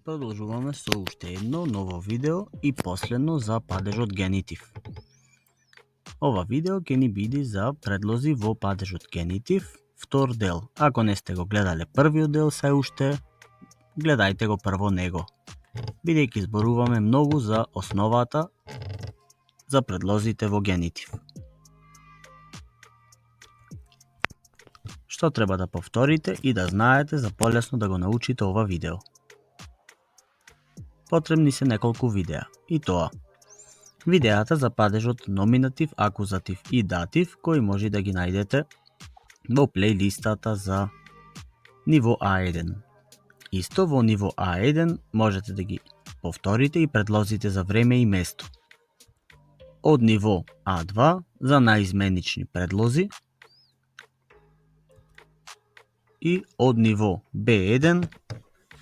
Продолжуваме со уште едно ново видео и последно за падежот генитив. Ова видео ќе ни биде за предлози во падежот генитив, втор дел. Ако не сте го гледале првиот дел се уште, гледајте го прво него. Бидејќи зборуваме многу за основата за предлозите во генитив. Што треба да повторите и да знаете за полесно да го научите ова видео? Потребни се неколку видеа, и тоа видеата за падежот номинатив, акузатив и датив, кои може да ги најдете во плейлистата за ниво А1. Исто во ниво А1 можете да ги повторите и предлозите за време и место. Од ниво А2 за наизменични предлози и од ниво Б1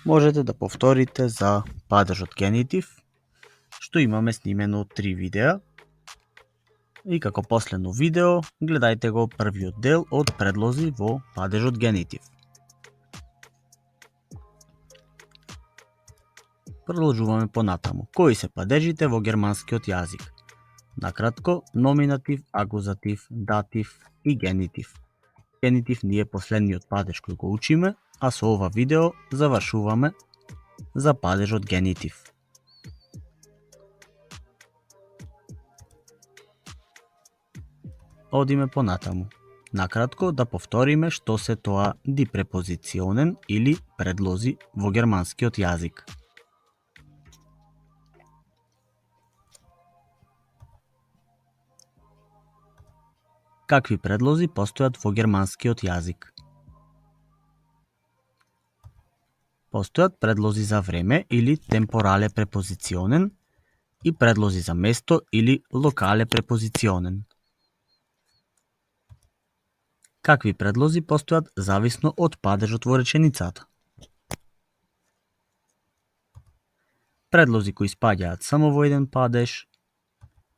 можете да повторите за падежот генитив, што имаме снимено 3 видеа. И како последно видео, гледајте го првиот дел од предлози во падежот генитив. Продолжуваме понатаму. Кои се падежите во германскиот јазик? Накратко, номинатив, акузатив, датив и генитив. Генитив ни е последниот падеж кој го учиме, а со ова видео завршуваме за падежот генитив. Одиме понатаму. Накратко да повториме што се тоа дипрепозиционен или предлози во германскиот јазик. Какви предлози постојат во германскиот јазик? Постојат предлози за време или темпорале препозиционен и предлози за место или локале препозиционен. Какви предлози постојат зависно од падежот во реченицата? Предлози кои спаѓаат само во еден падеж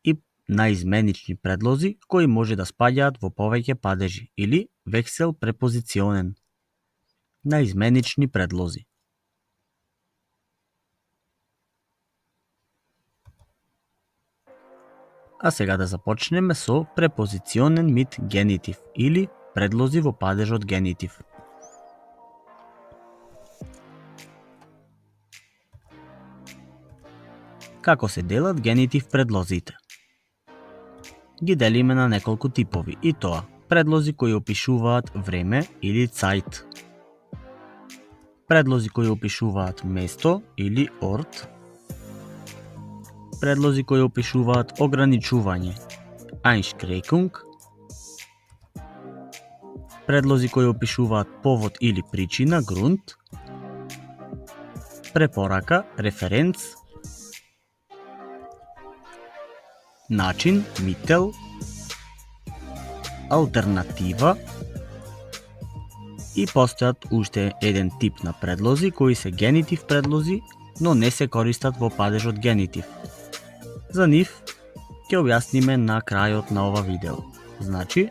и наизменични предлози кои може да спаѓаат во повеќе падежи или вексел препозиционен. Наизменични предлози. А сега да започнеме со препозиционен мит генитив или предлози во падежот генитив. Како се делат генитив предлозите? Ги делиме на неколку типови, и тоа предлози кои опишуваат време или цајт, предлози кои опишуваат место или орт, предлози кои опишуваат ограничување, Einschränkung, предлози кои опишуваат повод или причина, Grund, препорака, Referenz, начин, Mittel, алтернатива и постојат уште еден тип на предлози кои се генитив предлози, но не се користат во падежот генитив. За нив ќе објасниме на крајот на ова видео. Значи,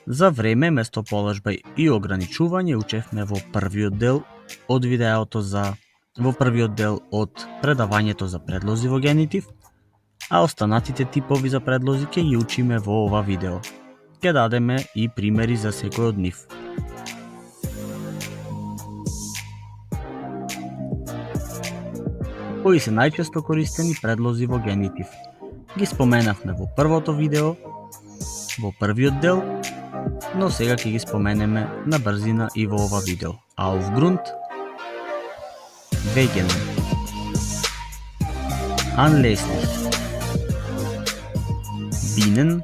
за време, местоположба и ограничување учевме во првиот дел од видеото во првиот дел од предавањето за предлози во генитив, а останатите типови за предлози ќе ги учиме во ова видео. Ќе дадеме и примери за секој од нив. Кои се најчесто користени предлози во генитив? Ги споменавме во првото видео, во првиот дел, но сега ќе ги споменеме на брзина и во ова видео. Aufgrund, wegen, anlässlich, binnen,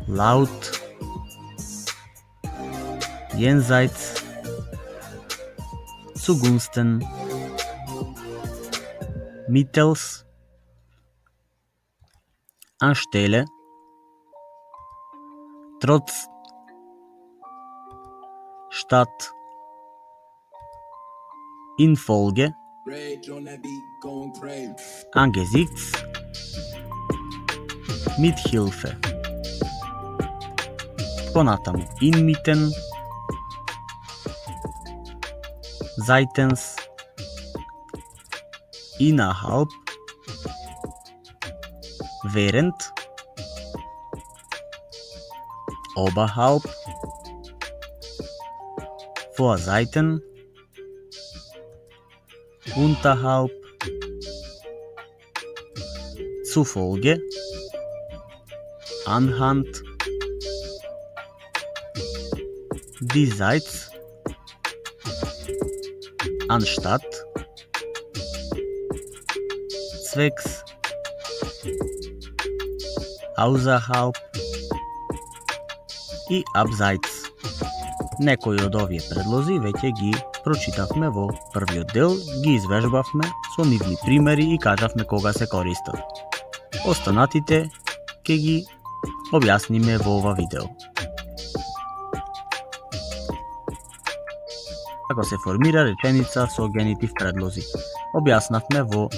laut, jenseits, zugunsten, mittels, anstelle, trotz, statt, infolge, angesichts, mit Hilfe. Понатаму inmitten, seitens, innerhalb, während, oberhalb, vor Seiten, unterhalb, zufolge, anhand, diesseits, anstatt, zwecks, außerhalb и абзајц. Некои од овие предлози веќе ги прочитавме во првиот дел, ги извежбавме со нивни примери и кажавме кога се користат. Останатите ќе ги објасниме во ова видео. Како се формира реченица со генитив предлози? Објаснавме во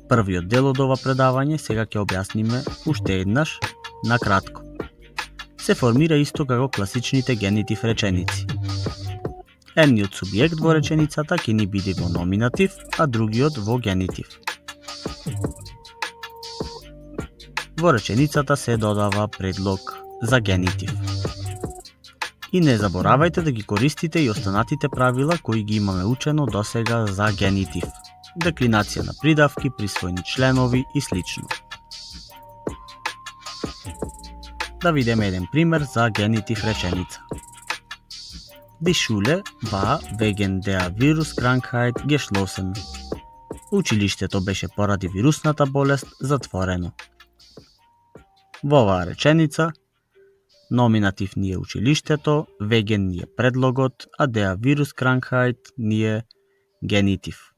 првиот дел од ова предавање, сега ќе објасниме уште еднаш, на кратко. Се формира исто како класичните генитив реченици. Едниот субјект во реченицата ќе ни биде во номинатив, а другиот во генитив. Во реченицата се додава предлог за генитив. И не заборавајте да ги користите и останатите правила кои ги имаме учено досега за генитив. Деклинација на придавки, присвоени членови и слично. Да видиме еден пример за генитив реченица. Die Schule war wegen der Viruskrankheit geschlossen. Училиштето беше поради вирусната болест затворено. Во оваа реченица, номинатив ни е училиштето, wegen ни е предлогот, а der Viruskrankheit ни е генитив.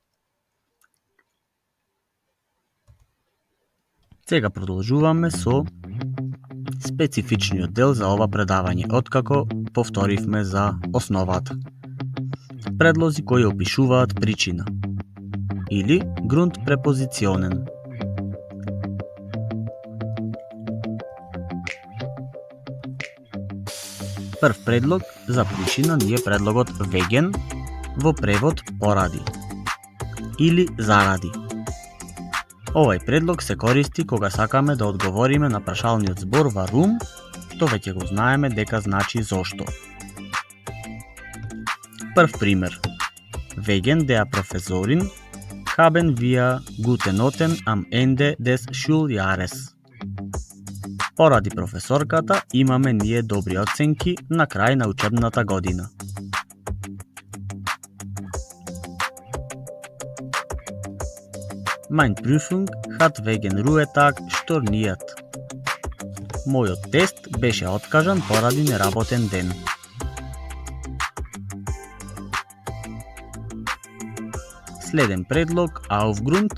Сега продолжуваме со специфичниот дел за ова предавање, откако повторивме за основата. Предлози кои опишуваат причина или Grundpräpositionen. Прв предлог за причина ни е предлогот wegen, во превод поради или заради. Овај предлог се користи кога сакаме да одговориме на прашалниот збор warum, што веќе го знаеме дека значи зошто. Прв пример. Wegen der Professorin haben wir gute Noten am Ende des Schuljahres. Поради професорката имаме ние добри оценки на крај на учебната година. Mein Prüfung hat wegen Ruhetag storniert. Мојот тест беше откажан поради неработен ден. Следен предлог aufgrund,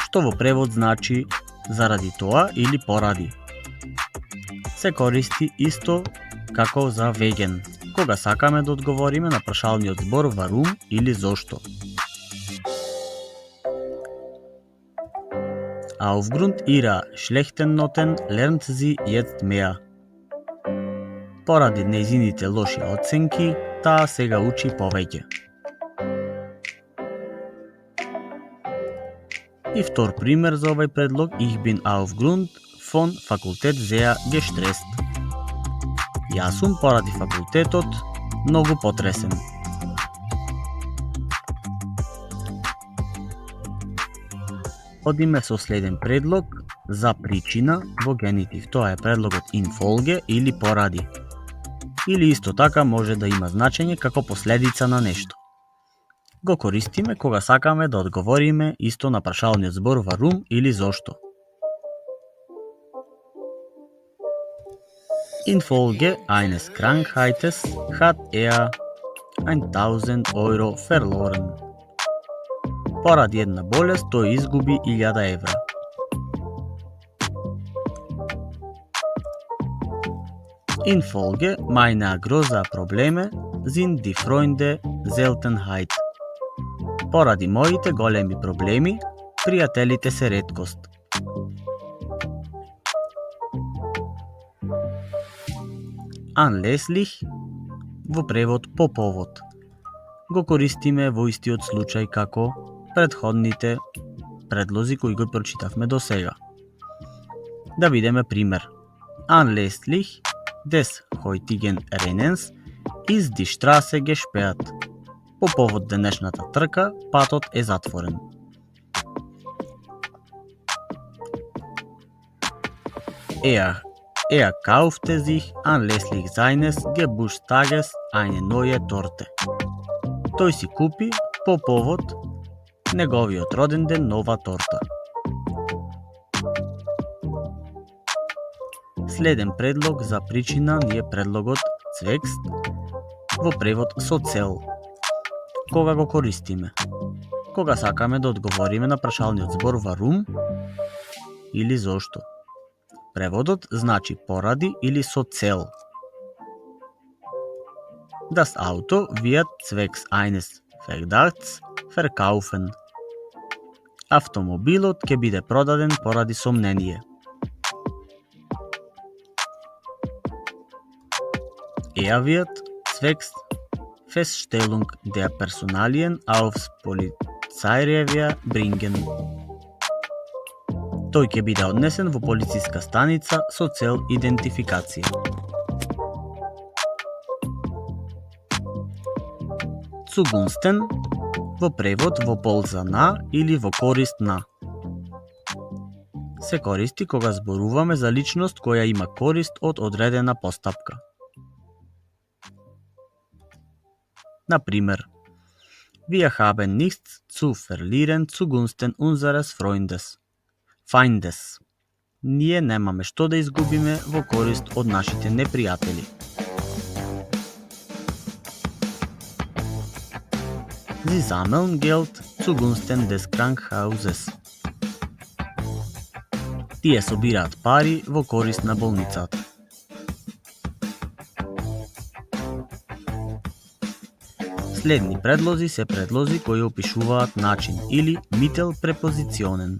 што во превод значи заради тоа или поради. Се користи исто како за wegen, кога сакаме да одговориме на прашалниот збор warum или зошто. Aufgrund ihrer schlechten Noten lernt sie jetzt mehr. Поради нејзините лоши оценки, таа сега учи повеќе. И втор пример за овај предлог, ich bin aufgrund von Fakultät sehr gestresst. Јас сум поради факултетот многу потресен. Одиме со следен предлог за причина во генитив. Тоа е предлогот infolge или поради. Или исто така може да има значење како последица на нешто. Го користиме кога сакаме да одговориме исто на прашалниот збор warum или зошто. Infolge eines Krankheites hat 1000 € verloren. Поради една болест тој изгуби 1000 евра. Infolge meiner großer Probleme sind die Freunde Seltenheit. Поради моите големи проблеми, пријателите се реткост. Anlässlich во превод по повод. го користиме во истиот случај како претходните предлози кои го прочитавме до сега. Да видиме пример. Anlässlich des heutigen Rennens ist die Straße gesperrt. По повод денешната трка, патот е затворен. Er kaufte sich anlässlich seines Geburtstages eine neue Torte. Тој си купи по повод неговиот роден ден нова торта. Следен предлог за причина ни е предлогот Zweckst, во превод со цел. Кога го користиме? Кога сакаме да одговориме на прашалниот збор warum или зошто. Преводот значи поради или со цел. Das Auto wird zwecks eines Verdachts verkaufen. Автомобилот ќе биде продаден поради сомнение. Er wird zwecks Feststellung der Personalien aufs Polizeirevier bringen. Тој ќе биде однесен во полициска станица со цел идентификација. Zugunsten во превод во полза на или во корист на. Се користи кога зборуваме за личност која има корист од одредена постапка. Например, Wir haben nichts zu verlieren zugunsten unseres Feindes. Ние немаме што да изгубиме во корист од нашите непријатели. Sie sammeln Geld zugunsten des Krankenhauses. Тие собираат пари во корист на болницата. Следни предлози се предлози кои опишуваат начин или мител препозиционен.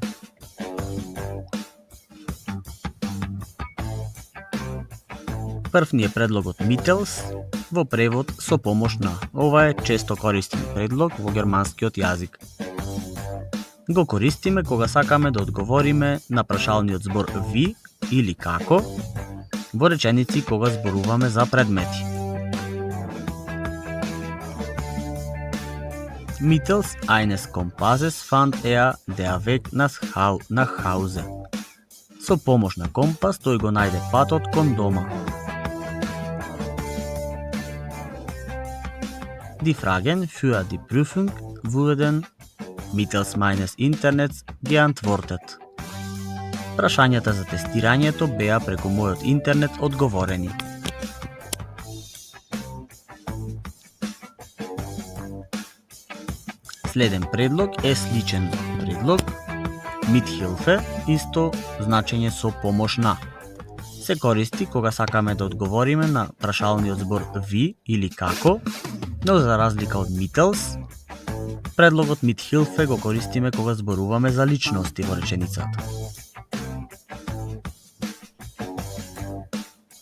Прв ни е предлогот mittels, во превод со помош на. Ова е често користен предлог во германскиот јазик. Го користиме кога сакаме да одговориме на прашалниот збор ви или како во реченици кога зборуваме за предмети. Mittels eines Kompasses fand der Weg nach Hause. Со помош на компас тој го најде патот кон дома. Die Fragen für die Prüfung wurden mittels meines Internets geantwortet. Прашањата за тестирањето беа преку мојот интернет одговорени. Следен предлог е сличен предлог Mithilfe, исто значење со помош на. Се користи кога сакаме да одговориме на прашалниот збор ви или како, но за разлика од mittels, предлогот Mithilfe го користиме кога зборуваме за личности во реченицата.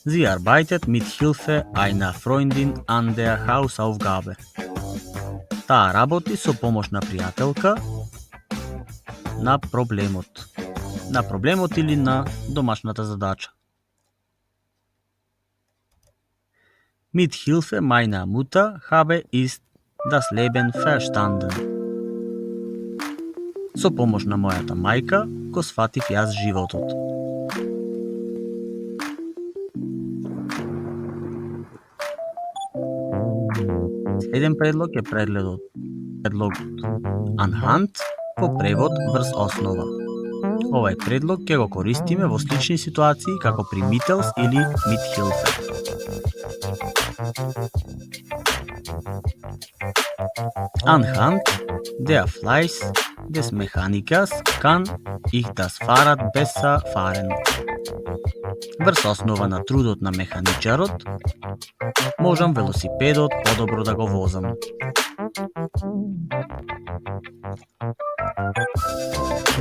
Sie arbeitet mit Hilfe einer Freundin an der Hausaufgabe. Таа работи со помош на пријателка на проблемот. На проблемот или на домашната задача. Mit Hilfe meiner Mutter habe ich das Leben verstanden. Со помош на мојата мајка го сфатив јас животот. Следен предлог е предлогот anhand, по превод врз основа. Овај предлог ќе го користиме во слични ситуации како при mittels или Mithilfe. Anhand der Fleiß des Mechanikers kann ich das Fahrrad besser fahren. Врз основа на трудот на механичарот, можам велосипедот подобро да го возам.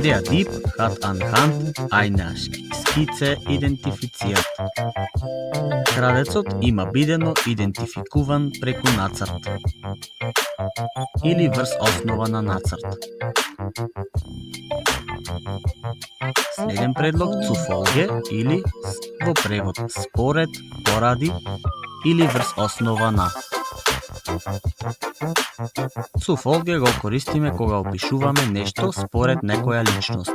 Der Dieb hat anhand einer скице идентифицијат. Крадецот има бидено идентификуван преку нацрт или врз основа на нацрт. Следен предлог цуфолге или во превод според, поради или врз основа на. Цуфолге го користиме кога опишуваме нешто според некоја личност.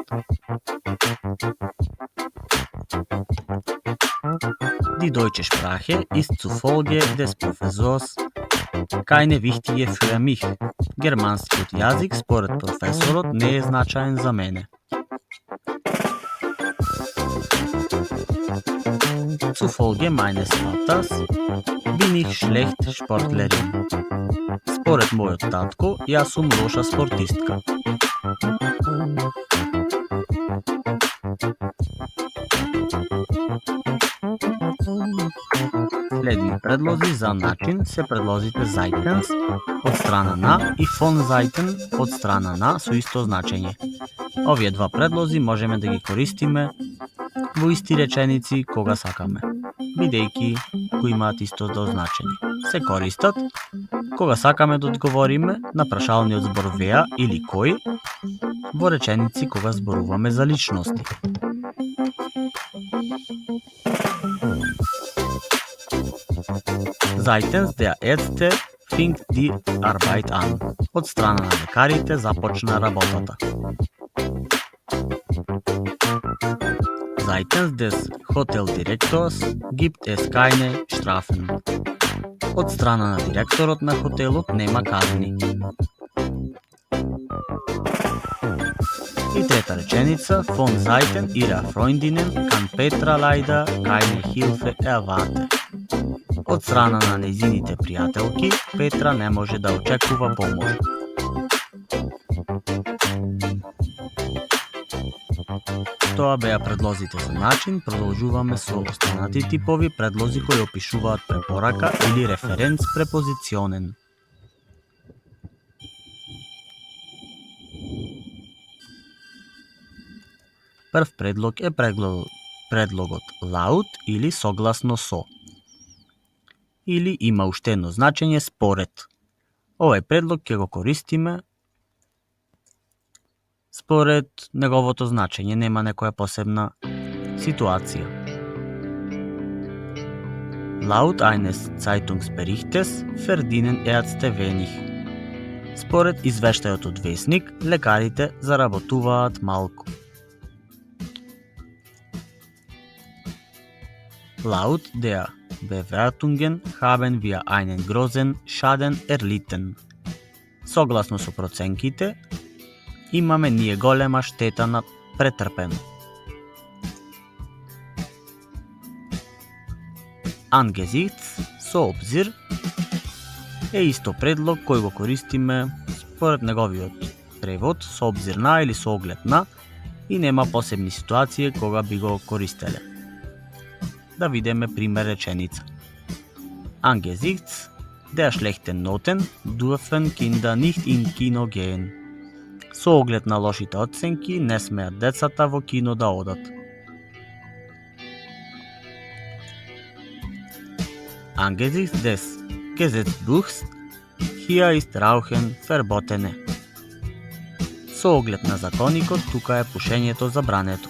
Die deutsche Sprache ist zufolge des Professors keine wichtige für mich. Германскиот јазик според професорот не е значаен за мене. Zufolge meines Vaters bin ich schlecht Sportlerin. Според мојот татко, јас сум лоша спортистка. Следни предлози за начин се предлозите seitens од страна на и von Seiten од страна на со исто значење. Овие два предлози можеме да ги користиме во исти реченици кога сакаме, бидејќи кои имаат исто значење. Се користат кога сакаме да одговориме на прашалниот збор веа или кој во реченици кога зборуваме за личности. Seitens der Ärzte fing die Arbeit an. Од страна на лекарите започна работата. Seitens des Hoteldirektors gibt es keine Strafen. Од страна на директорот на хотелот нема казни. И трета реченица, von Seiten ihrer Freundinnen kann Petra leider keine Hilfe erwarten. Од страна на нејзините пријателки, Петра не може да очекува помош. Тоа беа предлозите за начин, продолжуваме со останати типови предлози кои опишуваат препорака или референц препозиционен. Прв предлог е предлогот laut или согласно со. Или има уште едно значење според. Овој предлог ќе го користиме според неговото значење, нема некоја посебна ситуација. Laut eines Zeitungsberichtes verdienen Ärzte wenig. Според извештајот од весник, лекарите заработуваат малку. Laut der Bewertungen haben wir einen großen Schaden erlitten. Согласно со проценките, имаме ние голема штета на претрпено. Angesichts, со обзир, е исто предлог кој го користиме според неговиот превод, со обзир на или со оглед на, и нема посебни ситуации кога би го користеле. Да видиме пример реченица. Angesichts der schlechten Noten dürfen Kinder nicht in Kino gehen. Со оглед на лошите оценки не смеат децата во кино да одат. Angesichts des Gesetzbuchs hier ist Rauchen verboten. Со оглед на законникот тука е пушењето забрането.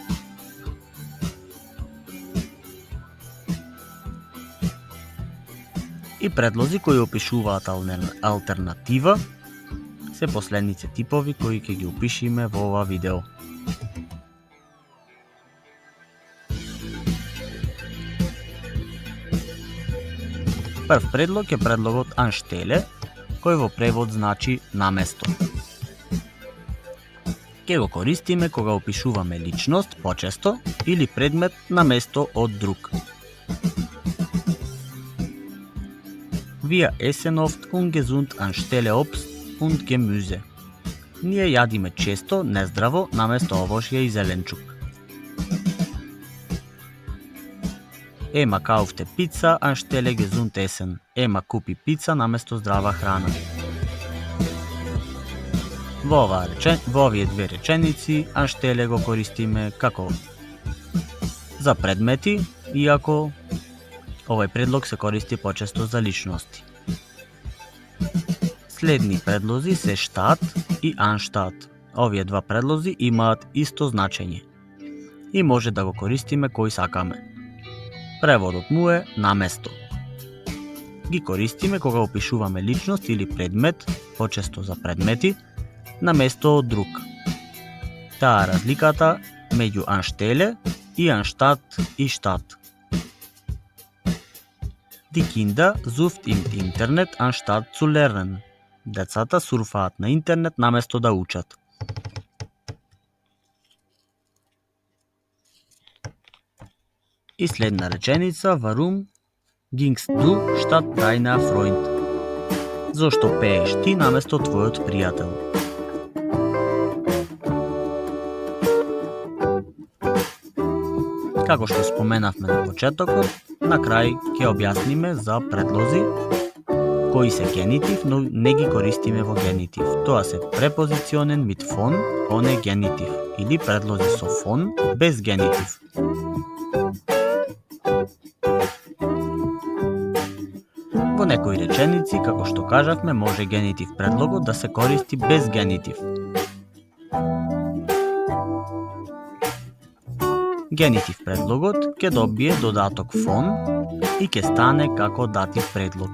И предлози кои опишуваат алтернатива се последните типови кои ќе ги опишиме во ова видео. Прв предлог е предлогот anstelle, кој во превод значи наместо. Ке го користиме кога опишуваме личност почесто или предмет на место од друг. Wir essen oft ungesund anstelle Obst und Gemüse. Ние јадиме често нездраво наместо овошје и зеленчук. Ема kaufte Pizza anstelle gesund essen. Ема купи пица наместо здрава храна. Во овие две реченици анштеле го користиме како за предмети, иако овој предлог се користи почесто за личности. Следни предлози се штат и анштат. Овие два предлози имаат исто значење и може да го користиме кој сакаме. Преводот му е наместо. Ги користиме кога опишуваме личност или предмет, почесто за предмети, наместо од друг. Таа разликата меѓу анштеле и анштат и штат. Die Kinder sucht im Internet anstatt zu lernen. Децата сурфаат на интернет наместо да учат. И следна реченица, warum gingst du statt deiner Freund? Зошто пееш ти наместо твојот пријател? Како што споменавме на почетокот, на крај ќе објасниме за предлози кои се генитив, но не ги користиме во генитив. Тоа се препозиционен мит фон, оне генитив, или предлози со фон без генитив. Во некои реченици, како што кажавме, може генитив предлогот да се користи без генитив. Генитив предлогот ќе добие додаток фон и ќе стане како датив предлог.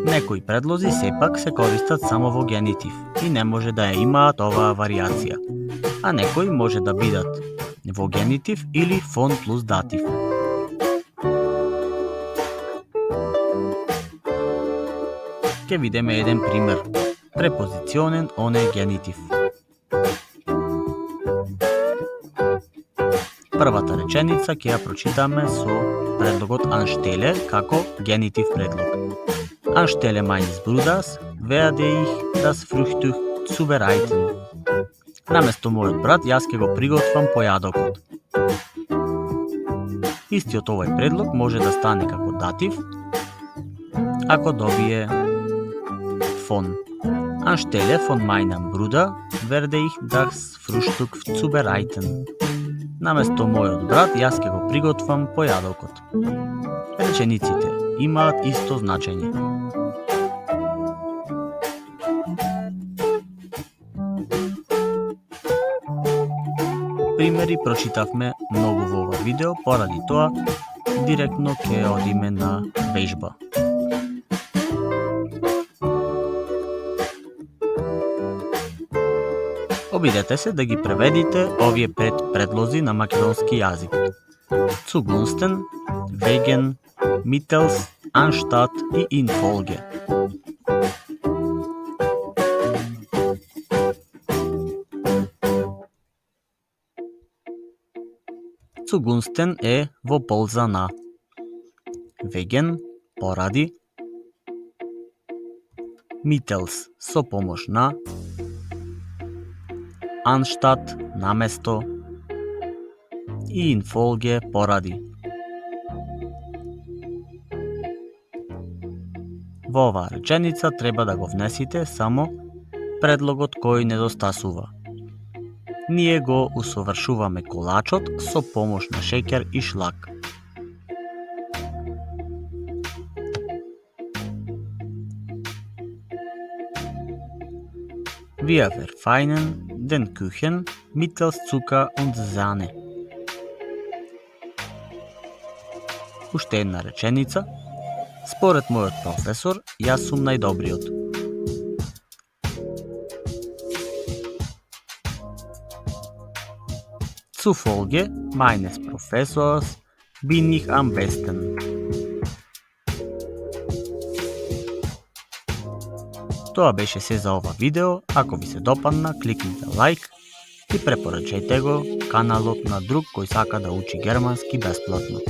Некои предлози сепак се користат само во генитив и не може да ја имаат оваа варијација, а некои може да бидат во генитив или фон плюс датив. Ќе видиме еден пример. Препозиционен оне генитив. Првата реченица ќе ја прочитаме со предлогот анштеле како генитив предлог. Anstelle meines Bruders werde ich das Frühstück zubereiten. Наместо мојот брат, јас ќе го приготвам појадокот. Истиот овој предлог може да стане како датив, ако добие фон. Anstelle von meinem Bruder werde ich das Frühstück zubereiten. Наместо мојот брат, јас ќе го приготвам појадокот. Речениците имаат исто значење. Примери прочитавме многу во ова видео, поради тоа директно ќе одиме на вежба. Обидете се да ги преведите овие 5 предлози на македонски јазик. Zugunsten, wegen, mittels, anstatt и in Folge. Zugunsten е во полза на. Wegen, поради. Mittels, со помош на. Anstatt, наместо. И in Folge, поради. Во оваа реченица треба да го внесите само предлогот кој недостасува. Ние го усовршуваме колачот со помош на шеќер и шлак. Wir verfeinern den Kuchen mittels Zucker und Sahne. Уште една реченица. Според мојот професор, јас сум најдобриот. Zufolge meines Professors bin ich am besten. Тоа беше се за ова видео. Ако ви се допадна, кликнете лайк и препорачајте го каналот на друг кој сака да учи германски бесплатно.